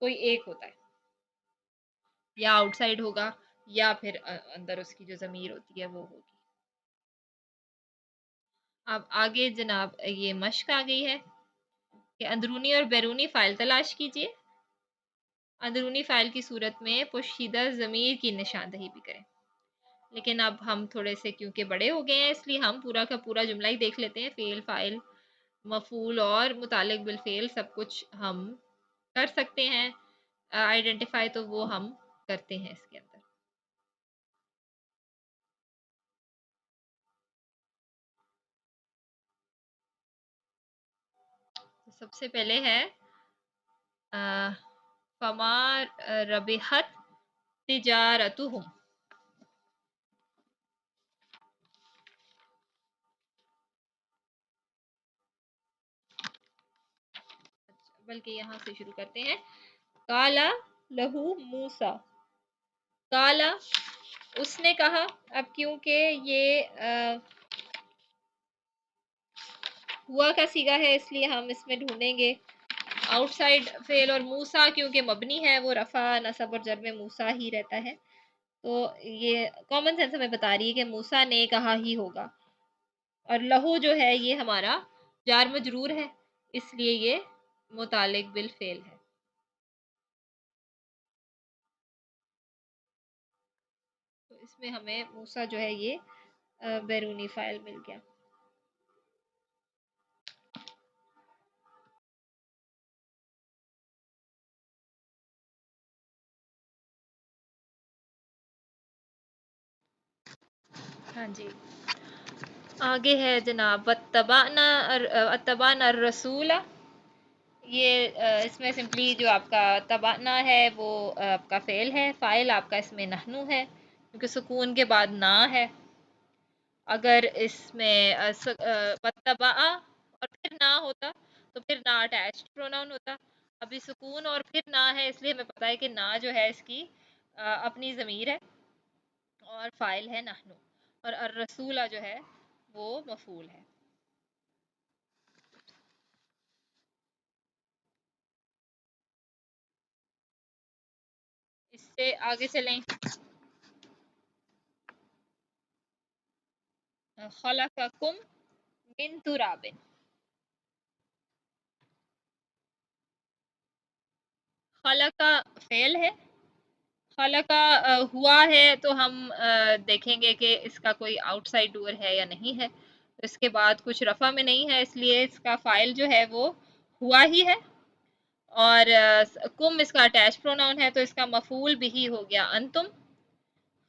کوئی ایک ہوتا ہے، یا آؤٹ سائڈ ہوگا یا پھر اندر اس کی جو ضمیر ہوتی ہے وہ ہوگی۔ اب آگے جناب یہ مشق آ گئی ہے کہ اندرونی اور بیرونی فائل تلاش کیجیے۔ اندرونی فائل کی صورت میں پوشیدہ ضمیر کی نشاندہی بھی کریں، لیکن اب ہم تھوڑے سے کیونکہ بڑے ہو گئے ہیں اس لیے ہم پورا کا پورا جملہ ہی دیکھ لیتے ہیں۔ فعل، فاعل، مفعول اور متعلق بالفعل سب کچھ ہم کر سکتے ہیں آئیڈینٹیفائی، تو وہ ہم کرتے ہیں اس کے اندر۔ سب سے پہلے ہے فما ربحت تجارتہم، بلکہ یہاں سے شروع کرتے ہیں۔ کالا لہو موسیٰ، کالا اس نے کہا۔ اب کیونکہ یہ ہوا کا صیغہ ہے اس لیے ہم اس میں ڈھونڈیں گے آؤٹ سائڈ فعل، اور موسیٰ کیونکہ مبنی ہے وہ رفع نصب اور جر میں موسیٰ ہی رہتا ہے، تو یہ کامن سینس ہمیں بتا رہی ہے کہ موسیٰ نے کہا ہی ہوگا۔ اور لہو جو ہے یہ ہمارا جار مجرور ہے، اس لیے یہ متعلق بالفعل ہے۔ تو اس میں ہمیں موسیٰ جو ہے یہ بیرونی فائل مل گیا۔ ہاں جی، آگے ہے جناب اتبعنا الرسول۔ یہ اس میں سمپلی جو آپ کا تبعنا ہے وہ آپ کا فعل ہے، فاعل آپ کا اس میں نحنو ہے کیونکہ سکون کے بعد نا ہے۔ اگر اس میں واتبع اور پھر نہ ہوتا تو پھر نہ اٹیچڈ پروناؤن ہوتا۔ ابھی سکون اور پھر نہ ہے اس لیے ہمیں پتہ ہے کہ نہ جو ہے اس کی اپنی ضمیر ہے اور فاعل ہے نحنو، اور الرسول جو ہے وہ مفعول ہے۔ اس سے آگے چلیں۔ خلقکم من تراب، خلق کا فعل ہے، خلق کا ہوا ہے تو ہم دیکھیں گے کہ اس کا کوئی آؤٹ سائڈ ڈور ہے یا نہیں ہے۔ اس کے بعد کچھ رفع میں نہیں ہے اس لیے اس کا فاعل جو ہے وہ ہوا ہی ہے، اور کم اس کا اٹیچ پروناؤن ہے تو اس کا مفعول بھی ہو گیا انتم۔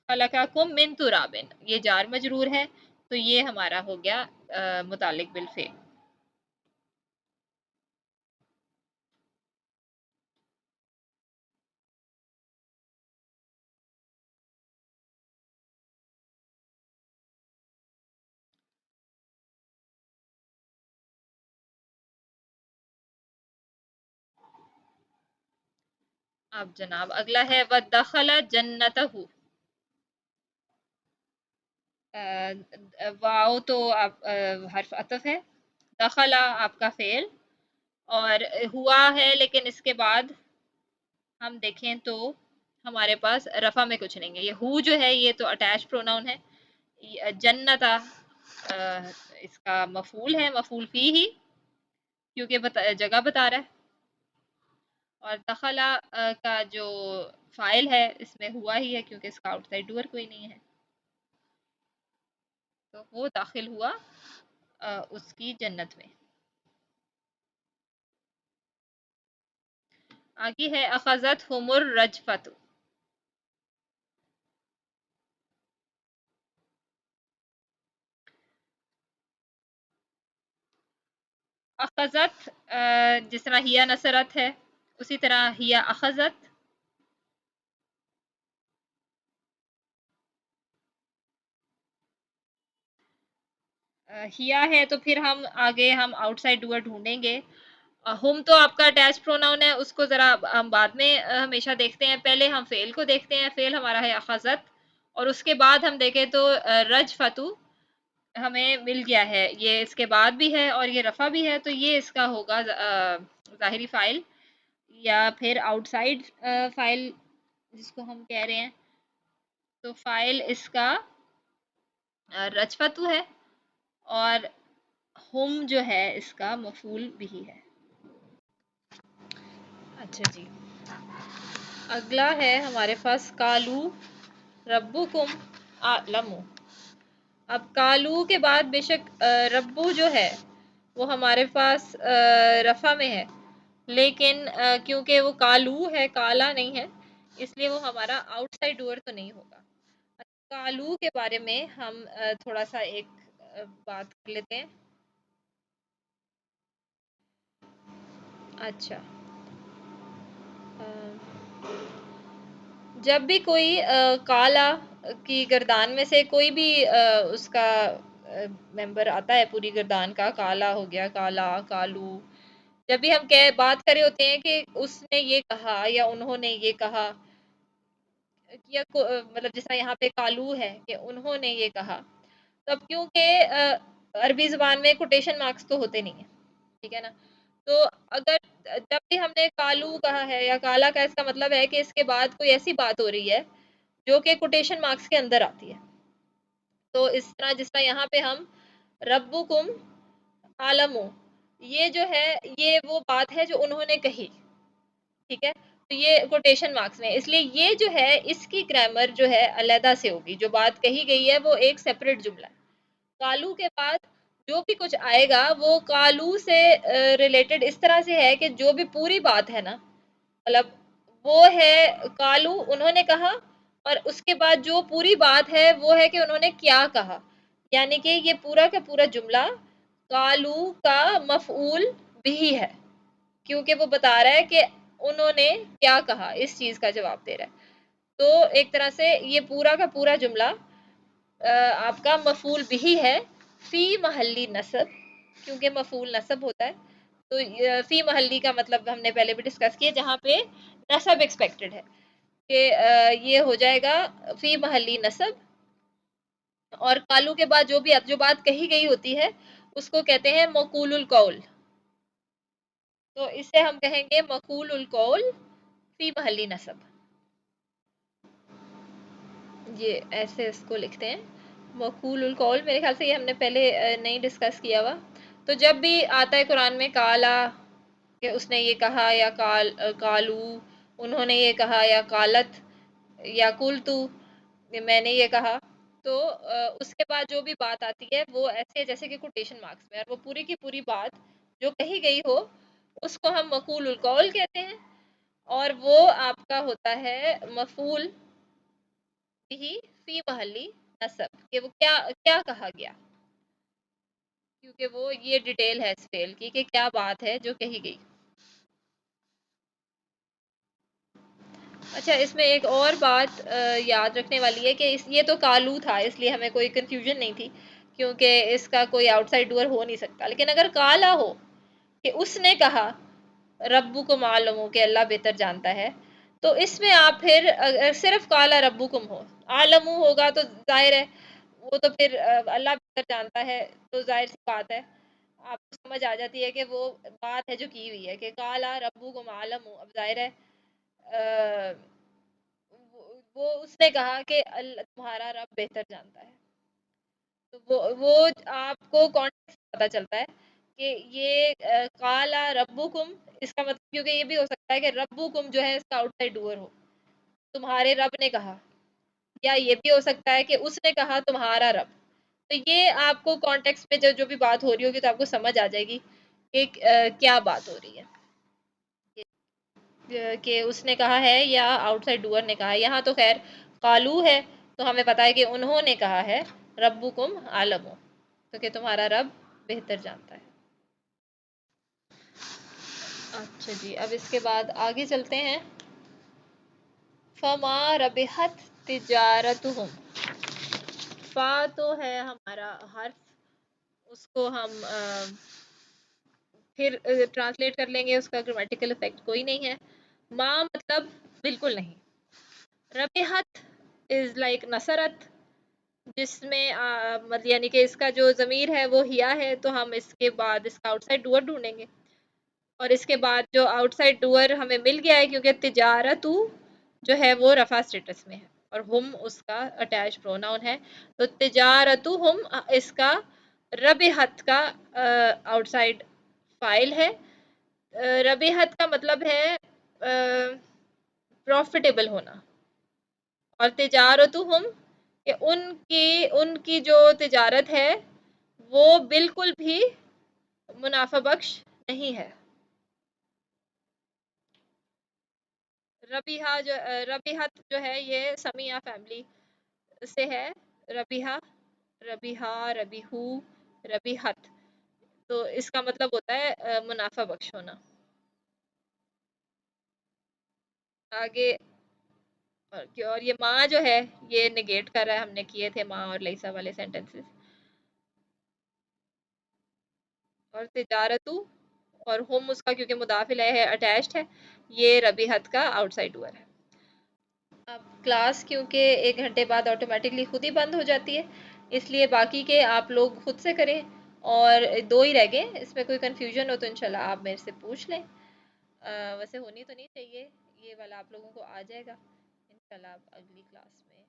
خلقکم من تراب، یہ جار مجرور ہے تو یہ ہمارا ہو گیا متعلق بالفعل۔ اب جناب اگلا ہے وَدَخَلَ جَنَّتَهُ۔ واو تو حرف عطف ہے، دخلا آپ کا فعل، اور ہوا ہے لیکن اس کے بعد ہم دیکھیں تو ہمارے پاس رفع میں کچھ نہیں ہے۔ یہ ہو جو ہے یہ تو اٹیچ پروناؤن ہے، جنتا اس کا مفعول ہے، مفعول فی ہی کیونکہ جگہ بتا رہا ہے، اور دخلا کا جو فائل ہے اس میں ہوا ہی ہے کیونکہ اس کا آؤٹ سائڈ ڈور کوئی نہیں ہے، تو وہ داخل ہوا اس کی جنت میں. آگے ہے اخذت ہم الرجفت. اخذت جس طرح ہیا نصرت ہے، اسی طرح ہیا اخذت. ہیا ہے تو پھر ہم آگے ہم آؤٹ سائڈ ڈوئر ڈھونڈیں گے. ہم تو آپ کا اٹیچ پروناؤن ہے، اس کو ذرا ہم بعد میں ہمیشہ دیکھتے ہیں. پہلے ہم فعل کو دیکھتے ہیں. فعل ہمارا ہے اخذت، اور اس کے بعد ہم دیکھیں تو رجفتو ہمیں مل گیا ہے. یہ اس کے بعد بھی ہے اور یہ رفع بھی ہے، تو یہ اس کا ہوگا ظاہری فائل یا پھر آؤٹ سائڈ فائل جس کو ہم کہہ رہے ہیں. تو فائل اس کا رجفتو ہے، اور ہم جو ہے اس کا مفعول بھی ہے. اچھا جی، اگلا ہے ہمارے پاس کالو ربکم اعلم. اب کالو کے بعد بے شک ربو جو ہے وہ ہمارے پاس رفع میں ہے، لیکن کیونکہ وہ کالو ہے، کالا نہیں ہے، اس لیے وہ ہمارا آؤٹ سائڈ ڈور تو نہیں ہوگا. کالو کے بارے میں ہم تھوڑا سا ایک بات کر لیتے ہیں. اچھا، جب بھی کوئی کالا کی گردان میں سے کوئی بھی اس کا ممبر آتا ہے پوری گردان کا، کالا ہو گیا، کالا، کالو، جب بھی ہم بات کر رہے ہوتے ہیں کہ اس نے یہ کہا یا انہوں نے یہ کہا، یا مطلب جس طرح یہاں پہ کالو ہے کہ انہوں نے یہ کہا، تب کیونکہ عربی زبان میں کوٹیشن مارکس تو ہوتے نہیں ہیں، ٹھیک ہے نا. تو اگر جب بھی ہم نے کالو کہا ہے یا کالا کا، اس کا مطلب ہے کہ اس کے بعد کوئی ایسی بات ہو رہی ہے جو کہ کوٹیشن مارکس کے اندر آتی ہے. تو اس طرح جس طرح یہاں پہ ہم ربکم عالم، یہ جو ہے یہ وہ بات ہے جو انہوں نے کہی، ٹھیک ہے. تو یہ کوٹیشن مارکس میں، اس لیے یہ جو ہے اس کی گرامر جو ہے علیحدہ سے ہوگی. جو بات کہی گئی ہے وہ ایک سیپریٹ جملہ ہے. کالو کے بعد جو بھی کچھ آئے گا وہ کالو سے ریلیٹڈ اس طرح سے ہے کہ جو بھی پوری بات ہے نا، مطلب وہ ہے کالو انہوں نے کہا، اور اس کے بعد جو پوری بات ہے وہ ہے کہ انہوں نے کیا کہا. یعنی کہ یہ پورا کا پورا جملہ کالو کا مفعول بھی ہے، کیونکہ وہ بتا رہا ہے کہ انہوں نے کیا کہا، اس چیز کا جواب دے رہا ہے. تو ایک طرح سے یہ پورا کا پورا جملہ آپ کا مفعول بھی ہے فی محلی نصب، کیونکہ مفعول نصب ہوتا ہے. تو فی محلی کا مطلب ہم نے پہلے بھی ڈسکس کیا، جہاں پہ نصب ایکسپیکٹڈ ہے کہ یہ ہو جائے گا فی محلی نصب. اور کالو کے بعد جو بات کہی گئی ہوتی ہے اس کو کہتے ہیں مقول القول. تو اس سے ہم کہیں گے مقول القول فی محلی نصب. یہ ایسے اس کو لکھتے ہیں مقول القول. میرے خیال سے یہ ہم نے پہلے نہیں ڈسکس کیا ہوا. تو جب بھی آتا ہے قرآن میں کالا کہ اس نے یہ کہا، یا کالو انہوں نے یہ کہا، یا قالت یا قلتو میں نے یہ کہا، تو اس کے بعد جو بھی بات آتی ہے وہ ایسے جیسے کہ کوٹیشن مارکس میں، اور وہ پوری کی پوری بات جو کہی گئی ہو اس کو ہم مقول القول کہتے ہیں. اور وہ آپ کا ہوتا ہے مفعول بھی فی محلی نصب، کہ وہ کیا کیا کہا گیا، کیونکہ وہ یہ ڈیٹیل ہے اس فعل کی کہ کیا بات ہے جو کہی گئی. اچھا، اس میں ایک اور بات یاد رکھنے والی ہے کہ یہ تو کالو تھا، اس لیے ہمیں کوئی کنفیوژن نہیں تھی کیونکہ اس کا کوئی آؤٹ سائڈ ڈور ہو نہیں سکتا. لیکن اگر کالا ہو کہ اس نے کہا ربکم معلوم ہو کہ اللہ بہتر جانتا ہے، تو اس میں آپ پھر اگر صرف کالا ربکم ہو، عالم ہوگا تو ظاہر ہے وہ تو پھر اللہ بہتر جانتا ہے، تو ظاہر سی بات ہے آپ کو سمجھ آ جاتی ہے کہ وہ بات ہے جو کی ہوئی ہے کہ کالا ربکم عالم. اب ظاہر ہے وہ اس نے کہا کہ اللہ تمہارا رب بہتر جانتا ہے. تو وہ آپ کو کانٹیکسٹ پتا چلتا ہے کہ یہ قالا ربکم، اس کا مطلب کیونکہ یہ بھی ہو سکتا ہے کہ ربکم جو ہے اس کا آؤٹ سائڈ ڈور ہو، تمہارے رب نے کہا، یا یہ بھی ہو سکتا ہے کہ اس نے کہا تمہارا رب. تو یہ آپ کو کانٹیکس میں جو بھی بات ہو رہی ہوگی تو آپ کو سمجھ آ جائے گی کہ کیا بات ہو رہی ہے، کہ اس نے کہا ہے یا آؤٹ سائڈ ڈوور نے کہا ہے. یہاں تو خیر قالو ہے تو ہمیں پتا ہے کہ انہوں نے کہا ہے ربکم عالم، تو کہ تمہارا رب بہتر جانتا ہے. اچھا جی، اب اس کے بعد آگے چلتے ہیں. فما ربحت تجارتہم، فا تو ہے ہمارا حرف، اس کو ہم پھر ٹرانسلیٹ کر لیں گے، اس کا گرامیٹیکل افیکٹ کوئی نہیں ہے. ما مطلب بالکل نہیں. ربحت از لائک نصرت، جس میں یعنی کہ اس کا جو ضمیر ہے وہ ہیا ہے، تو ہم اس کے بعد اس کا آؤٹ سائڈ ڈوور ڈھونڈیں گے. اور اس کے بعد جو آؤٹ سائڈ ڈوور ہمیں مل گیا ہے کیونکہ تجارتو جو ہے وہ رفع اسٹیٹس میں ہے اور ہم اس کا اٹیچ پروناؤن ہے، تو تجارتو ہم اس کا ربحت کا آؤٹ سائڈ فائل ہے. ربحت کا مطلب ہے پروفیٹیبل ہونا، اور تجارتہم کہ ان کی جو تجارت ہے وہ بالکل بھی منافع بخش نہیں ہے. ربیحت جو ہے یہ سمیہ فیملی سے ہے. ربیحہ، ربیحہ، ربیحو، ربیحت، تو اس کا مطلب ہوتا ہے منافع بخش ہونا. آگے اور یہ ماں جو ہے یہ نگیٹ کر رہا ہے، ہم نے کیے تھے ماں اور لیسا والے سینٹنسز. اور تجارتو اور ہم اس کا کیونکہ مضاف الیہ ہے اٹیچڈ ہے، یہ ربیحت کا آؤٹ سائڈ ڈوور ہے. اب کلاس کیونکہ 1 گھنٹے بعد آٹومیٹکلی خود ہی بند ہو جاتی ہے، اس لیے باقی کے آپ لوگ خود سے کریں، اور 2 ہی رہ گئے. اس میں کوئی کنفیوژن ہو تو انشاءاللہ آپ میرے سے پوچھ لیں. ویسے ہونی تو نہیں چاہیے، یہ والا آپ لوگوں کو آ جائے گا انشاءاللہ. آپ اگلی کلاس میں